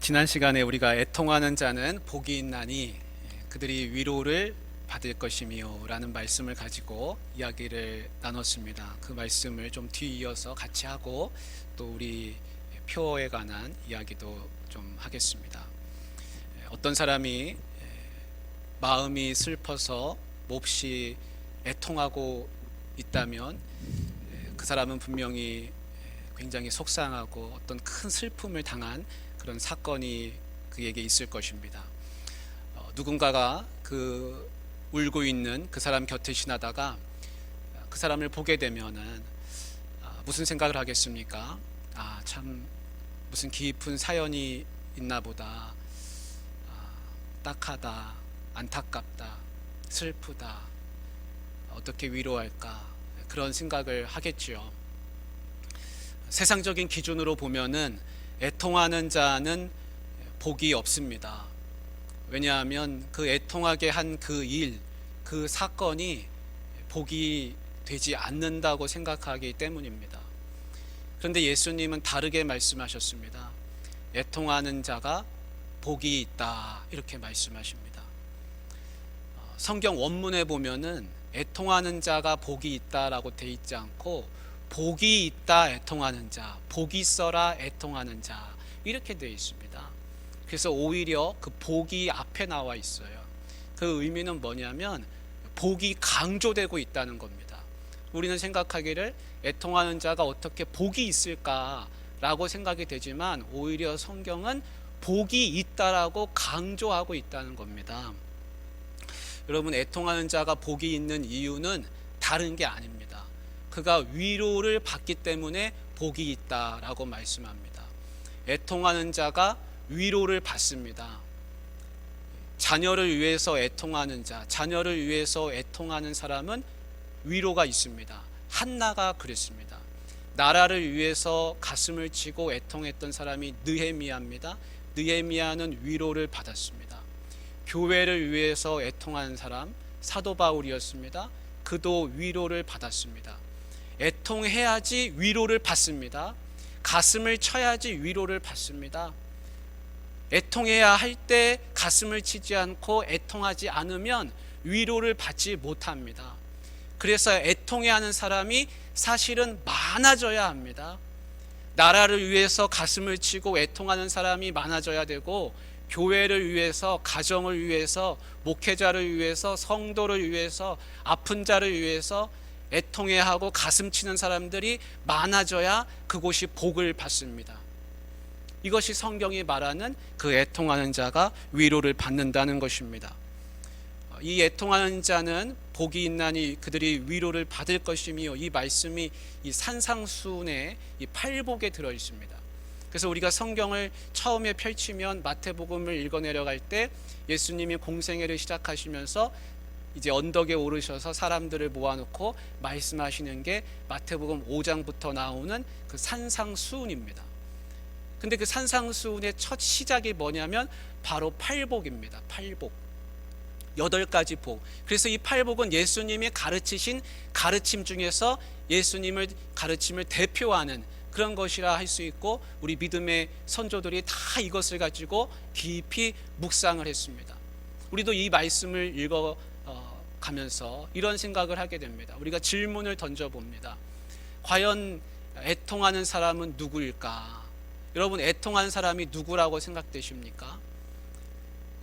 지난 시간에 우리가 애통하는 자는 복이 있나니 그들이 위로를 받을 것이며 라는 말씀을 가지고 이야기를 나눴습니다. 그 말씀을 좀 뒤이어서 같이 하고 또 우리 표어에 관한 이야기도 좀 하겠습니다. 어떤 사람이 마음이 슬퍼서 몹시 애통하고 있다면 그 사람은 분명히 굉장히 속상하고 어떤 큰 슬픔을 당한 그런 사건이 그에게 있을 것입니다. 누군가가 그 울고 있는 그 사람 곁을 지나다가 그 사람을 보게 되면은 무슨 생각을 하겠습니까? 참 무슨 깊은 사연이 있나 보다. 딱하다, 안타깝다, 슬프다. 어떻게 위로할까? 그런 생각을 하겠지요. 세상적인 기준으로 보면은 애통하는 자는 복이 없습니다. 왜냐하면 그 애통하게 한 그 일, 그 사건이 복이 되지 않는다고 생각하기 때문입니다. 그런데 예수님은 다르게 말씀하셨습니다. 애통하는 자가 복이 있다, 이렇게 말씀하십니다. 성경 원문에 보면은 애통하는 자가 복이 있다라고 돼 있지 않고 복이 있다 애통하는 자, 복이 있어라 애통하는 자, 이렇게 되어 있습니다. 그래서 오히려 그 복이 앞에 나와 있어요. 그 의미는 뭐냐면 복이 강조되고 있다는 겁니다. 우리는 생각하기를 애통하는 자가 어떻게 복이 있을까라고 생각이 되지만 오히려 성경은 복이 있다라고 강조하고 있다는 겁니다. 여러분, 애통하는 자가 복이 있는 이유는 다른 게 아닙니다. 그가 위로를 받기 때문에 복이 있다라고 말씀합니다. 애통하는 자가 위로를 받습니다. 자녀를 위해서 애통하는 자, 자녀를 위해서 애통하는 사람은 위로가 있습니다. 한나가 그랬습니다. 나라를 위해서 가슴을 치고 애통했던 사람이 느헤미야입니다. 느헤미야는 위로를 받았습니다. 교회를 위해서 애통하는 사람 사도 바울이었습니다. 그도 위로를 받았습니다. 애통해야지 위로를 받습니다. 가슴을 쳐야지 위로를 받습니다. 애통해야 할 때 가슴을 치지 않고 애통하지 않으면 위로를 받지 못합니다. 그래서 애통해야 하는 사람이 사실은 많아져야 합니다. 나라를 위해서 가슴을 치고 애통하는 사람이 많아져야 되고, 교회를 위해서, 가정을 위해서, 목회자를 위해서, 성도를 위해서, 아픈 자를 위해서 애통해야 하고 가슴 치는 사람들이 많아져야 그곳이 복을 받습니다. 이것이 성경이 말하는 그 애통하는 자가 위로를 받는다는 것입니다. 이 애통하는 자는 복이 있나니 그들이 위로를 받을 것이며, 이 말씀이 이 산상수훈의 이 팔복에 들어 있습니다. 그래서 우리가 성경을 처음에 펼치면 마태복음을 읽어 내려갈 때 예수님이 공생애를 시작하시면서 이제 언덕에 오르셔서 사람들을 모아놓고 말씀하시는 게 마태복음 5장부터 나오는 그 산상수훈입니다. 근데 그 산상수훈의 첫 시작이 뭐냐면 바로 팔복입니다. 팔복. 8가지 복. 그래서 이 팔복은 예수님이 가르치신 가르침 중에서 예수님을 가르침을 대표하는 그런 것이라 할 수 있고, 우리 믿음의 선조들이 다 이것을 가지고 깊이 묵상을 했습니다. 우리도 이 말씀을 읽어 가면서 이런 생각을 하게 됩니다. 우리가 질문을 던져봅니다. 과연 애통하는 사람은 누구일까? 여러분, 애통하는 사람이 누구라고 생각되십니까?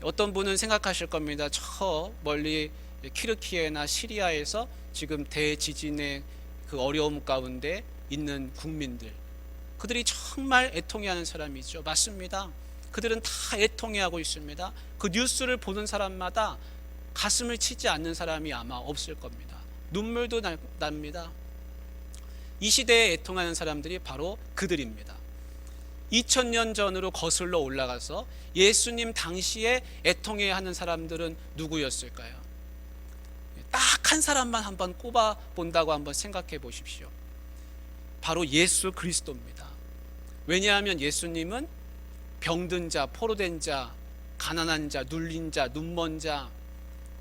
어떤 분은 생각하실 겁니다. 저 멀리 키르키예나 시리아에서 지금 대지진의 그 어려움 가운데 있는 국민들, 그들이 정말 애통해하는 사람이죠. 맞습니다. 그들은 다 애통해하고 있습니다. 그 뉴스를 보는 사람마다 가슴을 치지 않는 사람이 아마 없을 겁니다. 눈물도 납니다. 이 시대에 애통하는 사람들이 바로 그들입니다. 2000년 전으로 거슬러 올라가서 예수님 당시에 애통해야 하는 사람들은 누구였을까요? 딱 한 사람만 한번 꼽아 본다고 한번 생각해 보십시오. 바로 예수 그리스도입니다. 왜냐하면 예수님은 병든 자, 포로된 자, 가난한 자, 눌린 자, 눈먼 자,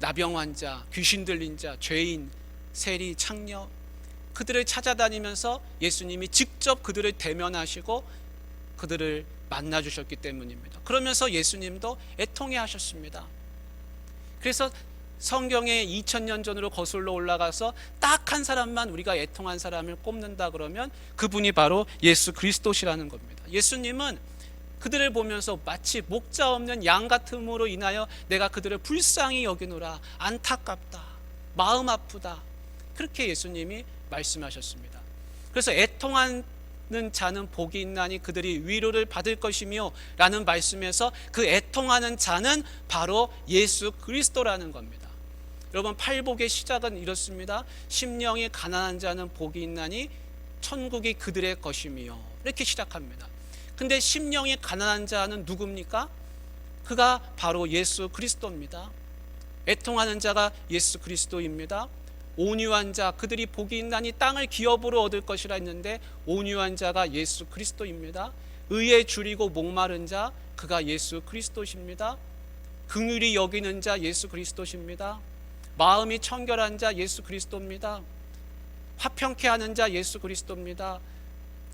나병 환자, 귀신 들린 자, 죄인, 세리, 창녀, 그들을 찾아다니면서 예수님이 직접 그들을 대면하시고 그들을 만나 주셨기 때문입니다. 그러면서 예수님도 애통해 하셨습니다. 그래서 성경에 2000년 전으로 거슬러 올라가서 딱 한 사람만 우리가 애통한 사람을 꼽는다 그러면 그분이 바로 예수 그리스도시라는 겁니다. 예수님은 그들을 보면서 마치 목자 없는 양 같음으로 인하여 내가 그들을 불쌍히 여기노라, 안타깝다, 마음 아프다, 그렇게 예수님이 말씀하셨습니다. 그래서 애통하는 자는 복이 있나니 그들이 위로를 받을 것이며 라는 말씀에서 그 애통하는 자는 바로 예수 그리스도라는 겁니다. 여러분, 팔복의 시작은 이렇습니다. 심령이 가난한 자는 복이 있나니 천국이 그들의 것이며, 이렇게 시작합니다. 근데 심령이 가난한 자는 누굽니까? 그가 바로 예수 그리스도입니다. 애통하는 자가 예수 그리스도입니다. 온유한 자, 그들이 복이 있나니 땅을 기업으로 얻을 것이라 했는데 온유한 자가 예수 그리스도입니다. 의에 줄이고 목마른 자, 그가 예수 그리스도십니다. 긍휼히 여기는 자, 예수 그리스도십니다. 마음이 청결한 자, 예수 그리스도입니다. 화평케 하는 자, 예수 그리스도입니다.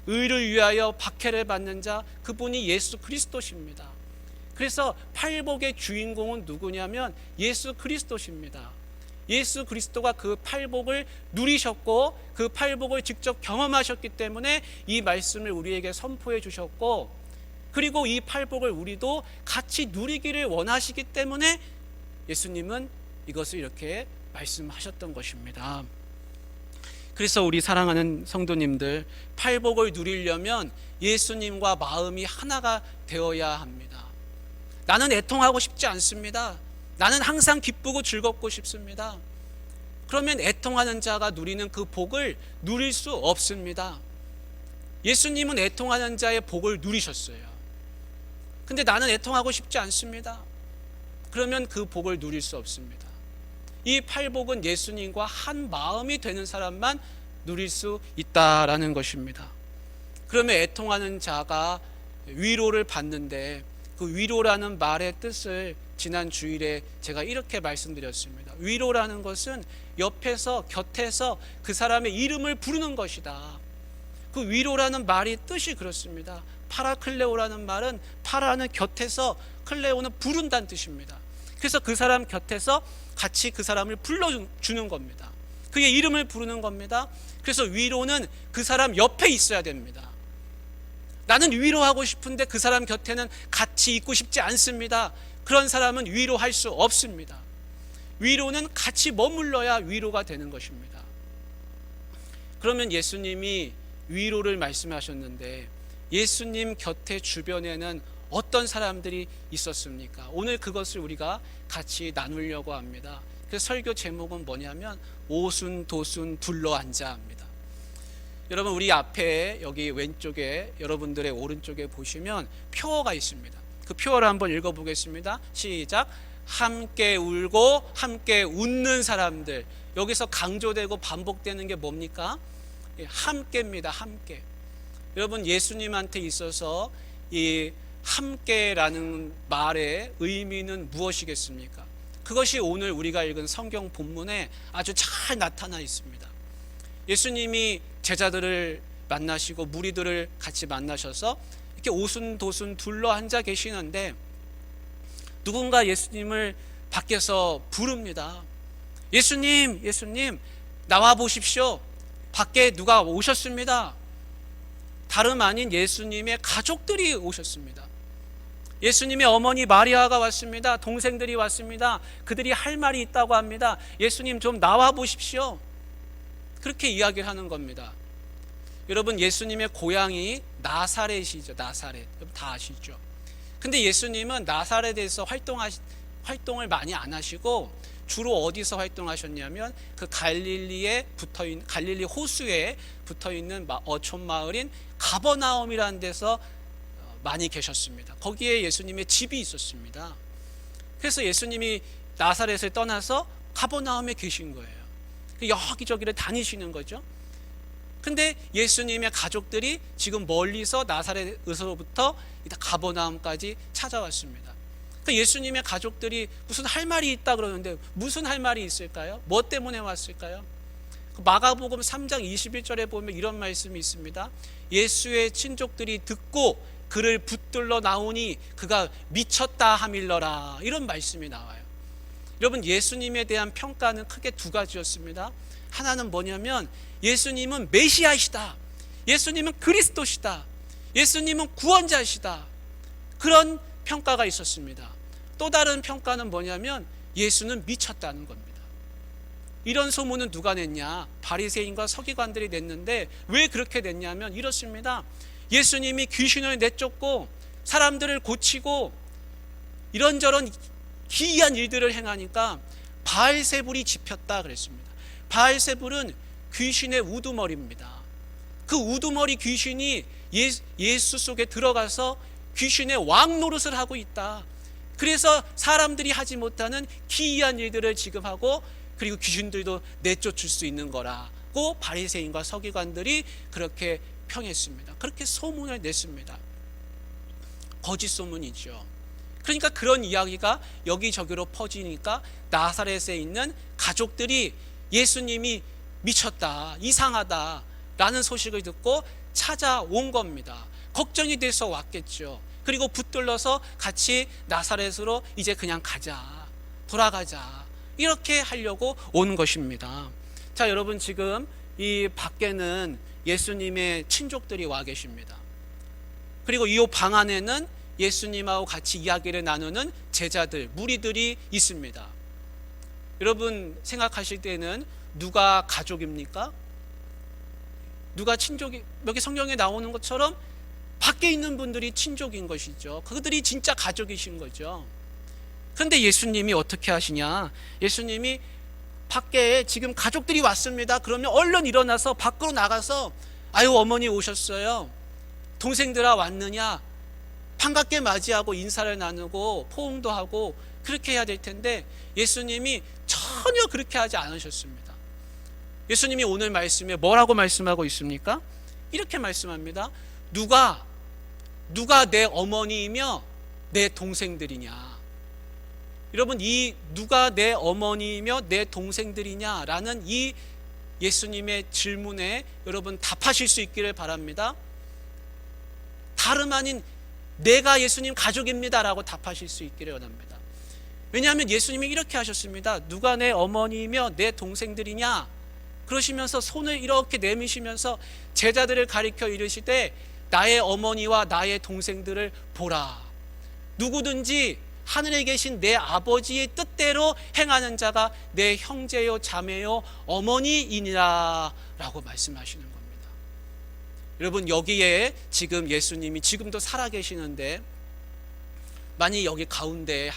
의를 위하여 박해를 받는 자, 그분이 예수 그리스도십니다. 그래서 팔복의 주인공은 누구냐면 예수 그리스도십니다. 예수 그리스도가 그 팔복을 누리셨고 그 팔복을 직접 경험하셨기 때문에 이 말씀을 우리에게 선포해 주셨고, 그리고 이 팔복을 우리도 같이 누리기를 원하시기 때문에 예수님은 이것을 이렇게 말씀하셨던 것입니다. 그래서 우리 사랑하는 성도님들, 팔복을 누리려면 예수님과 마음이 하나가 되어야 합니다. 나는 애통하고 싶지 않습니다. 나는 항상 기쁘고 즐겁고 싶습니다. 그러면 애통하는 자가 누리는 그 복을 누릴 수 없습니다. 예수님은 애통하는 자의 복을 누리셨어요. 근데 나는 애통하고 싶지 않습니다. 그러면 그 복을 누릴 수 없습니다. 이 팔복은 예수님과 한 마음이 되는 사람만 누릴 수 있다라는 것입니다. 그러면 애통하는 자가 위로를 받는데 그 위로라는 말의 뜻을 지난 주일에 제가 이렇게 말씀드렸습니다. 위로라는 것은 옆에서, 곁에서 그 사람의 이름을 부르는 것이다. 그 위로라는 말이 뜻이 그렇습니다. 파라클레오라는 말은 파라는 곁에서, 클레오는 부른다는 뜻입니다. 그래서 그 사람 곁에서 같이 그 사람을 불러주는 겁니다. 그의 이름을 부르는 겁니다. 그래서 위로는 그 사람 옆에 있어야 됩니다. 나는 위로하고 싶은데 그 사람 곁에는 같이 있고 싶지 않습니다. 그런 사람은 위로할 수 없습니다. 위로는 같이 머물러야 위로가 되는 것입니다. 그러면 예수님이 위로를 말씀하셨는데 예수님 곁에 주변에는 어떤 사람들이 있었습니까? 오늘 그것을 우리가 같이 나누려고 합니다. 그래서 설교 제목은 뭐냐면 오순도순 둘러앉아입니다. 여러분, 우리 앞에 여기 왼쪽에, 여러분들의 오른쪽에 보시면 표어가 있습니다. 그 표어를 한번 읽어보겠습니다. 시작. 함께 울고 함께 웃는 사람들. 여기서 강조되고 반복되는 게 뭡니까? 함께입니다. 함께. 여러분, 예수님한테 있어서 이 함께라는 말의 의미는 무엇이겠습니까? 그것이 오늘 우리가 읽은 성경 본문에 아주 잘 나타나 있습니다. 예수님이 제자들을 만나시고 무리들을 같이 만나셔서 이렇게 오순도순 둘러 앉아 계시는데 누군가 예수님을 밖에서 부릅니다. 예수님, 예수님, 나와 보십시오. 밖에 누가 오셨습니다. 다름 아닌 예수님의 가족들이 오셨습니다. 예수님의 어머니 마리아가 왔습니다. 동생들이 왔습니다. 그들이 할 말이 있다고 합니다. 예수님, 좀 나와 보십시오. 그렇게 이야기를 하는 겁니다. 여러분, 예수님의 고향이 나사렛이죠. 나사렛. 다 아시죠? 근데 예수님은 나사렛에서 활동을 많이 안 하시고 주로 어디서 활동하셨냐면 그 갈릴리에 붙어있는, 갈릴리 호수에 붙어있는 어촌 마을인 가버나움이라는 데서 많이 계셨습니다. 거기에 예수님의 집이 있었습니다. 그래서 예수님이 나사렛을 떠나서 가버나움에 계신 거예요. 여기저기를 다니시는 거죠. 근데 예수님의 가족들이 지금 멀리서 나사렛에서부터 가버나움까지 찾아왔습니다. 그러니까 예수님의 가족들이 무슨 할 말이 있다 그러는데 무슨 할 말이 있을까요? 뭐 때문에 왔을까요? 마가복음 3장 21절에 보면 이런 말씀이 있습니다. 예수의 친족들이 듣고 그를 붙들러 나오니 그가 미쳤다 하밀러라, 이런 말씀이 나와요. 여러분, 예수님에 대한 평가는 크게 두 가지였습니다. 하나는 뭐냐면 예수님은 메시아이시다, 예수님은 그리스도시다, 예수님은 구원자시다, 그런 평가가 있었습니다. 또 다른 평가는 뭐냐면 예수는 미쳤다는 겁니다. 이런 소문은 누가 냈냐? 바리새인과 서기관들이 냈는데, 왜 그렇게 냈냐면 이렇습니다. 예수님이 귀신을 내쫓고 사람들을 고치고 이런저런 기이한 일들을 행하니까 바알세불이 집혔다 그랬습니다. 바알세불은 귀신의 우두머리입니다. 그 우두머리 귀신이 예수 속에 들어가서 귀신의 왕 노릇을 하고 있다. 그래서 사람들이 하지 못하는 기이한 일들을 지금 하고, 그리고 귀신들도 내쫓을 수 있는 거라고 바리새인과 서기관들이 그렇게 평했습니다. 그렇게 소문을 냈습니다. 거짓 소문이죠. 그러니까 그런 이야기가 여기저기로 퍼지니까 나사렛에 있는 가족들이 예수님이 미쳤다, 이상하다 라는 소식을 듣고 찾아온 겁니다. 걱정이 돼서 왔겠죠. 그리고 붙들러서 같이 나사렛으로 이제 그냥 가자, 돌아가자, 이렇게 하려고 온 것입니다. 자, 여러분, 지금 이 밖에는 예수님의 친족들이 와 계십니다. 그리고 이 방 안에는 예수님하고 같이 이야기를 나누는 제자들, 무리들이 있습니다. 여러분 생각하실 때는 누가 가족입니까? 누가 친족이, 여기 성경에 나오는 것처럼 밖에 있는 분들이 친족인 것이죠. 그들이 진짜 가족이신 거죠. 그런데 예수님이 어떻게 하시냐? 예수님이 밖에 지금 가족들이 왔습니다. 그러면 얼른 일어나서 밖으로 나가서, 아유, 어머니 오셨어요, 동생들아 왔느냐, 반갑게 맞이하고 인사를 나누고 포옹도 하고 그렇게 해야 될 텐데 예수님이 전혀 그렇게 하지 않으셨습니다. 예수님이 오늘 말씀에 뭐라고 말씀하고 있습니까? 이렇게 말씀합니다. 누가 내 어머니이며 내 동생들이냐? 여러분, 이 누가 내 어머니이며 내 동생들이냐라는 이 예수님의 질문에 여러분 답하실 수 있기를 바랍니다. 다름 아닌 내가 예수님 가족입니다라고 답하실 수 있기를 원합니다. 왜냐하면 예수님이 이렇게 하셨습니다. 누가 내 어머니이며 내 동생들이냐? 그러시면서 손을 이렇게 내미시면서 제자들을 가리켜 이르시되 나의 어머니와 나의 동생들을 보라. 누구든지 하늘에 계신 내 아버지의 뜻대로 행하는 자가 내 형제요 자매요 어머니이니라 라고 말씀하시는 겁니다. 여러분, 여기에 지금 예수님이 지금도 살아계시는데, 만약 여기 가운데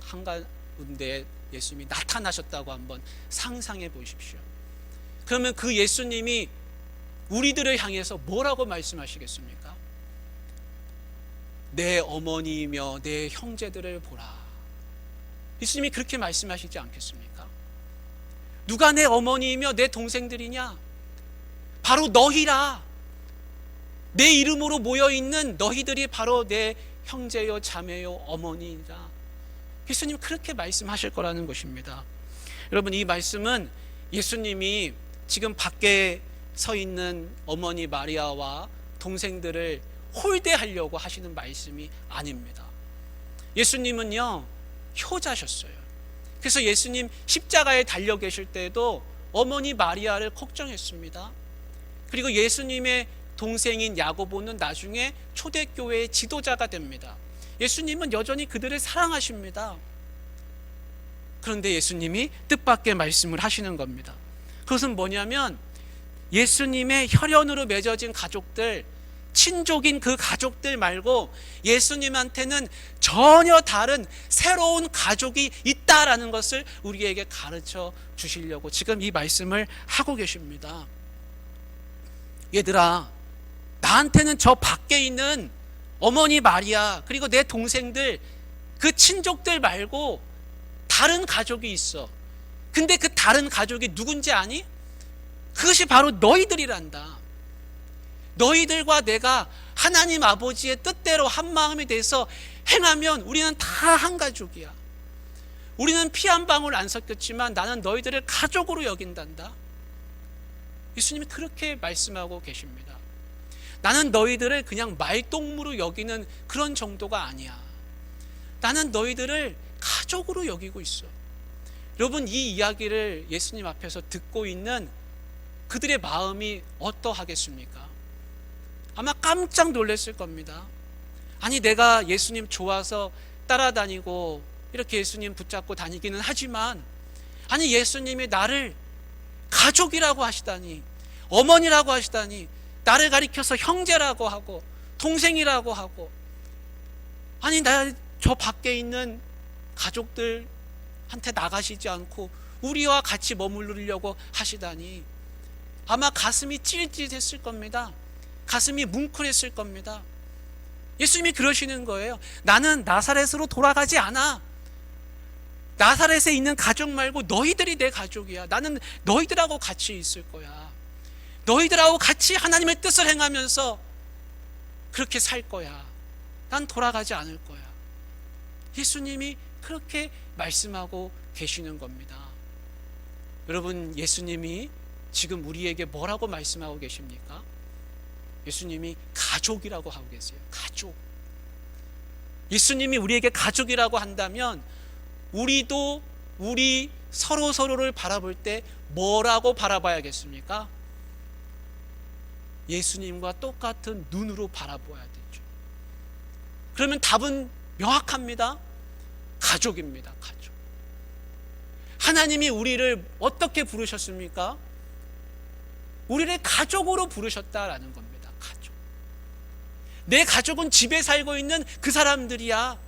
한가운데 예수님이 나타나셨다고 한번 상상해 보십시오. 그러면 그 예수님이 우리들을 향해서 뭐라고 말씀하시겠습니까? 내 어머니이며 내 형제들을 보라. 예수님이 그렇게 말씀하시지 않겠습니까? 누가 내 어머니이며 내 동생들이냐? 바로 너희라. 내 이름으로 모여있는 너희들이 바로 내 형제요 자매요 어머니이라. 예수님 그렇게 말씀하실 거라는 것입니다. 여러분, 이 말씀은 예수님이 지금 밖에 서 있는 어머니 마리아와 동생들을 홀대하려고 하시는 말씀이 아닙니다. 예수님은요, 효자셨어요. 그래서 예수님 십자가에 달려 계실 때도 어머니 마리아를 걱정했습니다. 그리고 예수님의 동생인 야고보는 나중에 초대교회의 지도자가 됩니다. 예수님은 여전히 그들을 사랑하십니다. 그런데 예수님이 뜻밖의 말씀을 하시는 겁니다. 그것은 뭐냐면 예수님의 혈연으로 맺어진 가족들, 친족인 그 가족들 말고 예수님한테는 전혀 다른 새로운 가족이 있다라는 것을 우리에게 가르쳐 주시려고 지금 이 말씀을 하고 계십니다. 얘들아, 나한테는 저 밖에 있는 어머니 마리아 그리고 내 동생들, 그 친족들 말고 다른 가족이 있어. 근데 그 다른 가족이 누군지 아니? 그것이 바로 너희들이란다. 너희들과 내가 하나님 아버지의 뜻대로 한 마음이 돼서 행하면 우리는 다 한 가족이야. 우리는 피 한 방울 안 섞였지만 나는 너희들을 가족으로 여긴단다. 예수님이 그렇게 말씀하고 계십니다. 나는 너희들을 그냥 말동무로 여기는 그런 정도가 아니야. 나는 너희들을 가족으로 여기고 있어. 여러분, 이 이야기를 예수님 앞에서 듣고 있는 그들의 마음이 어떠하겠습니까? 아마 깜짝 놀랐을 겁니다. 아니, 내가 예수님 좋아서 따라다니고 이렇게 예수님 붙잡고 다니기는 하지만, 아니, 예수님이 나를 가족이라고 하시다니, 어머니라고 하시다니, 나를 가리켜서 형제라고 하고 동생이라고 하고, 아니, 나 저 밖에 있는 가족들한테 나가시지 않고 우리와 같이 머무르려고 하시다니, 아마 가슴이 찔찔했을 겁니다. 가슴이 뭉클했을 겁니다. 예수님이 그러시는 거예요. 나는 나사렛으로 돌아가지 않아. 나사렛에 있는 가족 말고 너희들이 내 가족이야. 나는 너희들하고 같이 있을 거야. 너희들하고 같이 하나님의 뜻을 행하면서 그렇게 살 거야. 난 돌아가지 않을 거야. 예수님이 그렇게 말씀하고 계시는 겁니다. 여러분, 예수님이 지금 우리에게 뭐라고 말씀하고 계십니까? 예수님이 가족이라고 하고 계세요. 가족. 예수님이 우리에게 가족이라고 한다면 우리도 우리 서로를 바라볼 때 뭐라고 바라봐야겠습니까? 예수님과 똑같은 눈으로 바라보아야 되죠. 그러면 답은 명확합니다. 가족입니다. 가족. 하나님이 우리를 어떻게 부르셨습니까? 우리를 가족으로 부르셨다라는 겁니다. 가족. 내 가족은 집에 살고 있는 그 사람들이야.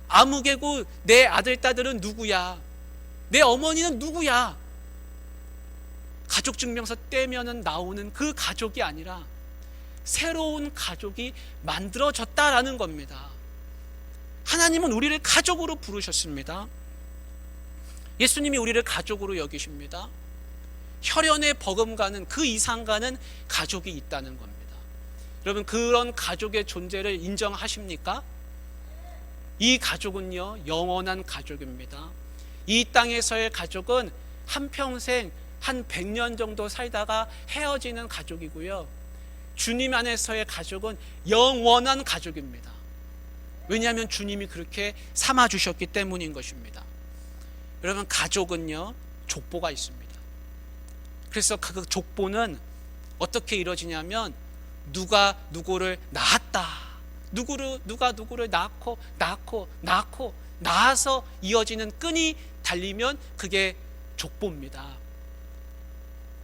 아무개고 내 아들, 딸들은 누구야? 내 어머니는 누구야? 가족증명서 떼면은 나오는 그 가족이 아니라 새로운 가족이 만들어졌다라는 겁니다. 하나님은 우리를 가족으로 부르셨습니다. 예수님이 우리를 가족으로 여기십니다. 혈연의 버금가는 그 이상가는 가족이 있다는 겁니다. 여러분, 그런 가족의 존재를 인정하십니까? 이 가족은요, 영원한 가족입니다. 이 땅에서의 가족은 한평생 한 100년 정도 살다가 헤어지는 가족이고요, 주님 안에서의 가족은 영원한 가족입니다. 왜냐하면 주님이 그렇게 삼아주셨기 때문인 것입니다. 여러분, 가족은요, 족보가 있습니다. 그래서 그 족보는 어떻게 이루어지냐면 누가 누구를 낳았다, 누가 누구를 낳고 낳아서 이어지는 끈이 달리면 그게 족보입니다.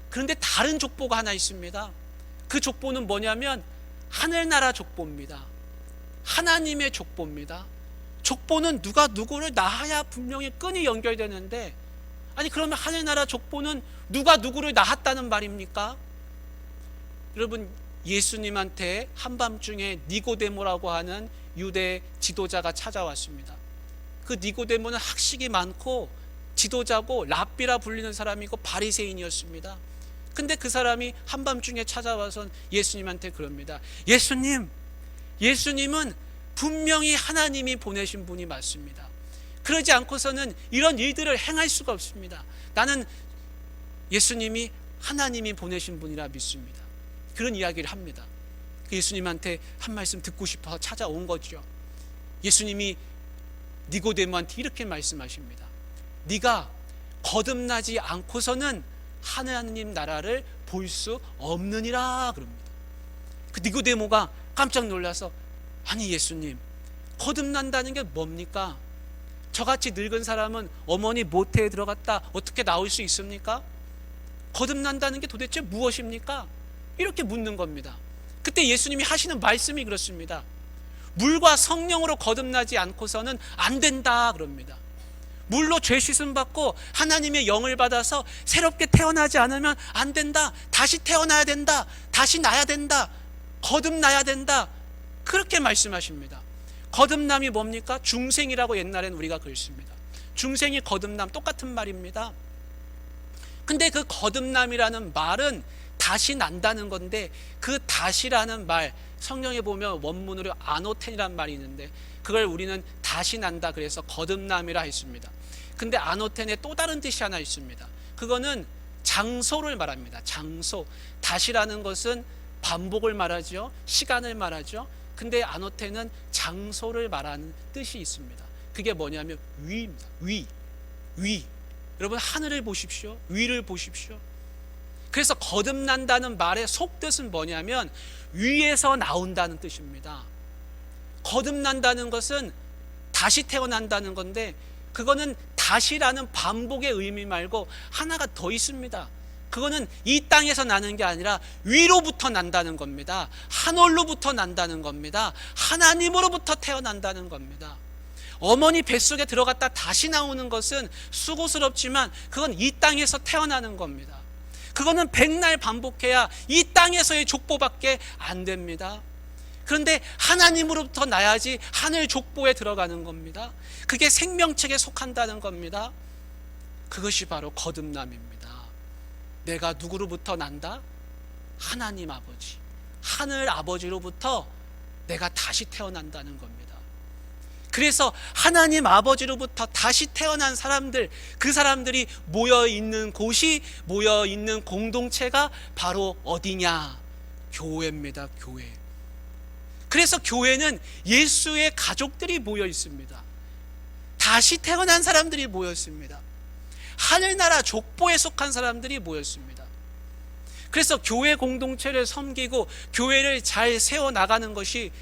그런데 다른 족보가 하나 있습니다. 그 족보는 뭐냐면 하늘나라 족보입니다. 하나님의 족보입니다. 족보는 누가 누구를 낳아야 분명히 끈이 연결되는데, 아니, 그러면 하늘나라 족보는 누가 누구를 낳았다는 말입니까? 여러분, 예수님한테 한밤중에 니고데모라고 하는 유대 지도자가 찾아왔습니다. 그 니고데모는 학식이 많고 지도자고 랍비라 불리는 사람이고 바리새인이었습니다. 근데 그 사람이 한밤중에 찾아와서 예수님한테 그럽니다. 예수님은 분명히 하나님이 보내신 분이 맞습니다. 그러지 않고서는 이런 일들을 행할 수가 없습니다. 나는 예수님이 하나님이 보내신 분이라 믿습니다. 그런 이야기를 합니다. 예수님한테 한 말씀 듣고 싶어서 찾아온 거죠. 예수님이 니고데모한테 이렇게 말씀하십니다. 네가 거듭나지 않고서는 하나님 나라를 볼 수 없느니라 그럽니다. 그 니고데모가 깜짝 놀라서, 아니 예수님, 거듭난다는 게 뭡니까? 저같이 늙은 사람은 어머니 모태에 들어갔다 어떻게 나올 수 있습니까? 거듭난다는 게 도대체 무엇입니까? 이렇게 묻는 겁니다. 그때 예수님이 하시는 말씀이 그렇습니다. 물과 성령으로 거듭나지 않고서는 안 된다 그럽니다. 물로 죄 씻음 받고 하나님의 영을 받아서 새롭게 태어나지 않으면 안 된다. 다시 태어나야 된다. 다시 나야 된다. 거듭나야 된다. 그렇게 말씀하십니다. 거듭남이 뭡니까? 중생이라고 옛날엔 우리가 그랬습니다. 중생이 거듭남, 똑같은 말입니다. 근데 그 거듭남이라는 말은 다시 난다는 건데, 그 다시라는 말, 성경에 보면 원문으로 아노텐이라는 말이 있는데 그걸 우리는 다시 난다 그래서 거듭남이라 했습니다. 근데 아노텐에 또 다른 뜻이 하나 있습니다. 그거는 장소를 말합니다. 장소. 다시라는 것은 반복을 말하죠. 시간을 말하죠. 근데 아노테는 장소를 말하는 뜻이 있습니다. 그게 뭐냐면 위입니다. 위. 여러분, 하늘을 보십시오. 위를 보십시오. 그래서 거듭난다는 말의 속뜻은 뭐냐면 위에서 나온다는 뜻입니다. 거듭난다는 것은 다시 태어난다는 건데, 그거는 다시라는 반복의 의미 말고 하나가 더 있습니다. 그거는 이 땅에서 나는 게 아니라 위로부터 난다는 겁니다. 하늘로부터 난다는 겁니다. 하나님으로부터 태어난다는 겁니다. 어머니 뱃속에 들어갔다 다시 나오는 것은 수고스럽지만 그건 이 땅에서 태어나는 겁니다. 그거는 백날 반복해야 이 땅에서의 족보밖에 안 됩니다. 그런데 하나님으로부터 나야지 하늘 족보에 들어가는 겁니다. 그게 생명책에 속한다는 겁니다. 그것이 바로 거듭남입니다. 내가 누구로부터 난다? 하나님 아버지, 하늘 아버지로부터 내가 다시 태어난다는 겁니다. 그래서 하나님 아버지로부터 다시 태어난 사람들, 그 사람들이 모여있는 곳이, 모여있는 공동체가 바로 어디냐? 교회입니다. 교회. 그래서 교회는 예수의 가족들이 모여 있습니다. 다시 태어난 사람들이 모였습니다. 하늘나라 족보에 속한 사람들이 모였습니다. 그래서 교회 공동체를 섬기고 교회를 잘 세워나가는 것이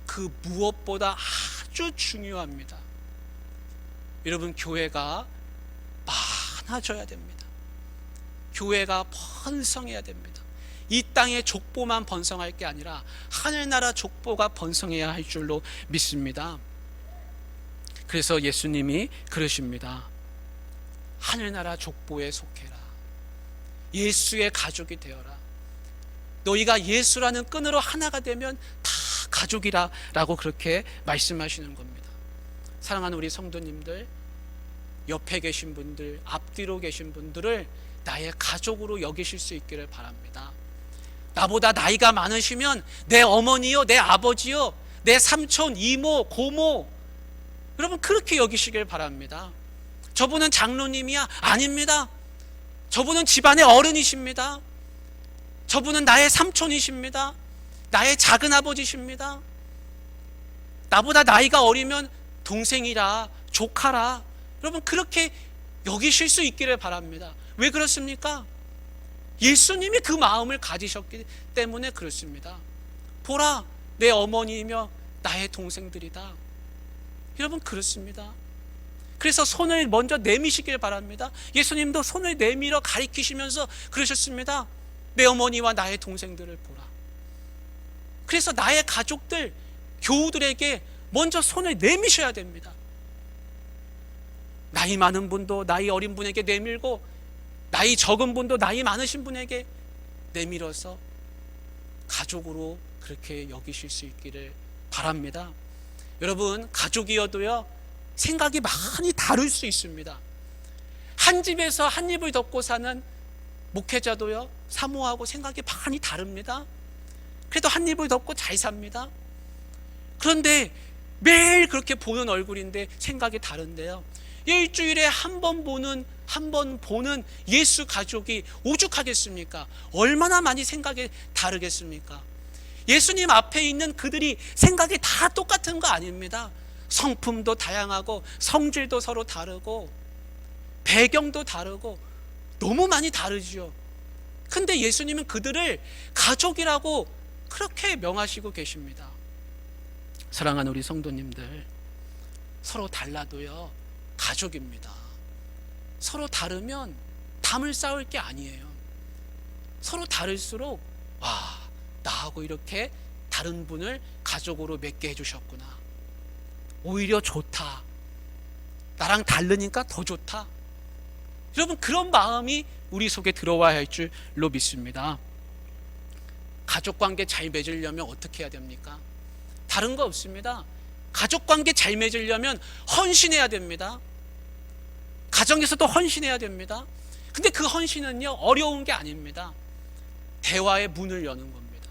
그 무엇보다 아주 중요합니다. 여러분, 교회가 많아져야 됩니다. 교회가 번성해야 됩니다. 이 땅의 족보만 번성할 게 아니라 하늘나라 족보가 번성해야 할 줄로 믿습니다. 그래서 예수님이 그러십니다. 하늘나라 족보에 속해라. 예수의 가족이 되어라. 너희가 예수라는 끈으로 하나가 되면 다 가족이라 라고 그렇게 말씀하시는 겁니다. 사랑하는 우리 성도님들, 옆에 계신 분들, 앞뒤로 계신 분들을 나의 가족으로 여기실 수 있기를 바랍니다. 나보다 나이가 많으시면 내 어머니요, 내 아버지요, 내 삼촌, 이모, 고모, 여러분 그렇게 여기시길 바랍니다. 저분은 장로님이야? 아닙니다. 저분은 집안의 어른이십니다. 저분은 나의 삼촌이십니다. 나의 작은 아버지십니다. 나보다 나이가 어리면 동생이라, 조카라, 여러분 그렇게 여기실 수 있기를 바랍니다. 왜 그렇습니까? 예수님이 그 마음을 가지셨기 때문에 그렇습니다. 보라, 내 어머니이며 나의 동생들이다. 여러분 그렇습니다. 그래서 손을 먼저 내미시길 바랍니다. 예수님도 손을 내밀어 가리키시면서 그러셨습니다. 내 어머니와 나의 동생들을 보라. 그래서 나의 가족들, 교우들에게 먼저 손을 내미셔야 됩니다. 나이 많은 분도 나이 어린 분에게 내밀고, 나이 적은 분도 나이 많으신 분에게 내밀어서 가족으로 그렇게 여기실 수 있기를 바랍니다. 여러분, 가족이어도요, 생각이 많이 다를 수 있습니다. 한 집에서 한 입을 덮고 사는 목회자도요, 사모하고 생각이 많이 다릅니다. 그래도 한 입을 덮고 잘 삽니다. 그런데 매일 그렇게 보는 얼굴인데 생각이 다른데요, 일주일에 한 번 보는 예수 가족이 오죽하겠습니까? 얼마나 많이 생각이 다르겠습니까? 예수님 앞에 있는 그들이 생각이 다 똑같은 거 아닙니다. 성품도 다양하고, 성질도 서로 다르고, 배경도 다르고, 너무 많이 다르지요. 근데 예수님은 그들을 가족이라고 그렇게 명하시고 계십니다. 사랑하는 우리 성도님들, 서로 달라도요, 가족입니다. 서로 다르면 담을 쌓을 게 아니에요. 서로 다를수록, 와, 나하고 이렇게 다른 분을 가족으로 맺게 해주셨구나, 오히려 좋다, 나랑 다르니까 더 좋다, 여러분 그런 마음이 우리 속에 들어와야 할 줄로 믿습니다. 가족관계 잘 맺으려면 어떻게 해야 됩니까? 다른 거 없습니다. 가족관계 잘 맺으려면 헌신해야 됩니다. 가정에서도 헌신해야 됩니다. 근데 그 헌신은요, 어려운 게 아닙니다. 대화의 문을 여는 겁니다.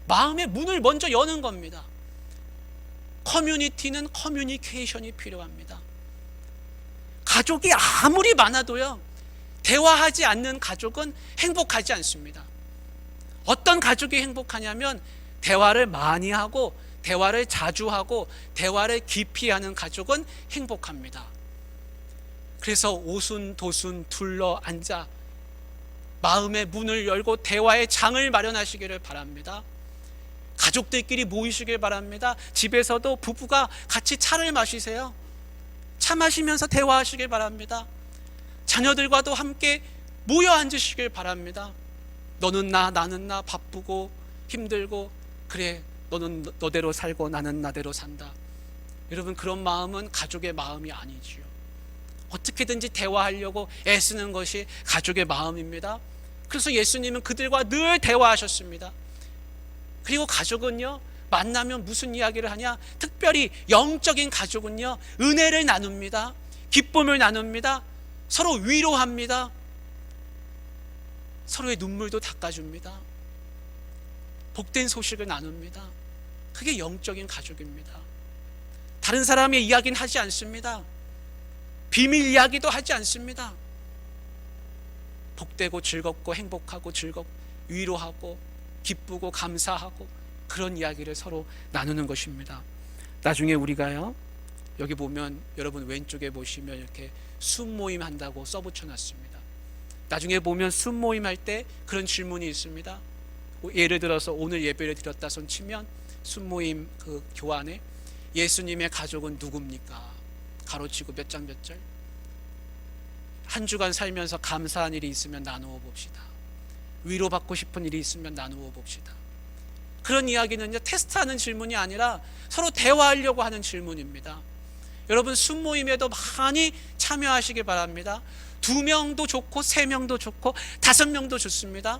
마음의 문을 먼저 여는 겁니다. 커뮤니티는 커뮤니케이션이 필요합니다. 가족이 아무리 많아도요, 대화하지 않는 가족은 행복하지 않습니다. 어떤 가족이 행복하냐면 대화를 많이 하고 대화를 자주 하고 대화를 깊이 하는 가족은 행복합니다. 그래서 오순도순 둘러 앉아 마음의 문을 열고 대화의 장을 마련하시기를 바랍니다. 가족들끼리 모이시길 바랍니다. 집에서도 부부가 같이 차를 마시세요. 차 마시면서 대화하시길 바랍니다. 자녀들과도 함께 모여 앉으시길 바랍니다. 너는 나, 나는 나, 바쁘고 힘들고 그래, 너는 너대로 살고 나는 나대로 산다. 여러분, 그런 마음은 가족의 마음이 아니지요. 어떻게든지 대화하려고 애쓰는 것이 가족의 마음입니다. 그래서 예수님은 그들과 늘 대화하셨습니다. 그리고 가족은요, 만나면 무슨 이야기를 하냐? 특별히 영적인 가족은요, 은혜를 나눕니다. 기쁨을 나눕니다. 서로 위로합니다. 서로의 눈물도 닦아줍니다. 복된 소식을 나눕니다. 그게 영적인 가족입니다. 다른 사람의 이야기는 하지 않습니다. 비밀 이야기도 하지 않습니다. 복되고 즐겁고 행복하고 위로하고 기쁘고 감사하고 그런 이야기를 서로 나누는 것입니다. 나중에 우리가요, 여기 보면 여러분 왼쪽에 보시면 이렇게 순모임 한다고 써붙여 놨습니다. 나중에 보면 순모임 할 때 그런 질문이 있습니다. 예를 들어서 오늘 예배를 드렸다 손 치면 순모임 그 교환에 예수님의 가족은 누굽니까? 가로치고 몇 장 몇 절. 한 주간 살면서 감사한 일이 있으면 나누어 봅시다. 위로받고 싶은 일이 있으면 나누어 봅시다. 그런 이야기는요, 테스트하는 질문이 아니라 서로 대화하려고 하는 질문입니다. 여러분, 순모임에도 많이 참여하시길 바랍니다. 2명도 좋고 3명도 좋고 5명도 좋습니다.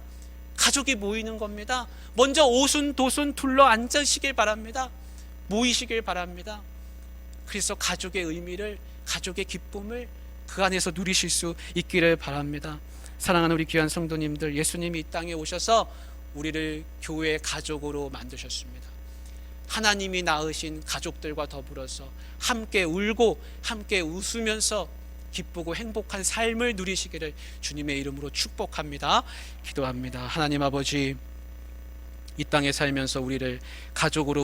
가족이 모이는 겁니다. 먼저 오순도순 둘러 앉으시길 바랍니다. 모이시길 바랍니다. 그래서 가족의 의미를, 가족의 기쁨을 그 안에서 누리실 수 있기를 바랍니다. 사랑하는 우리 귀한 성도님들, 예수님이 이 땅에 오셔서 우리를 교회의 가족으로 만드셨습니다. 하나님이 낳으신 가족들과 더불어서 함께 울고 함께 웃으면서 기쁘고 행복한 삶을 누리시기를 주님의 이름으로 축복합니다. 기도합니다. 하나님 아버지, 이 땅에 살면서 우리를 가족으로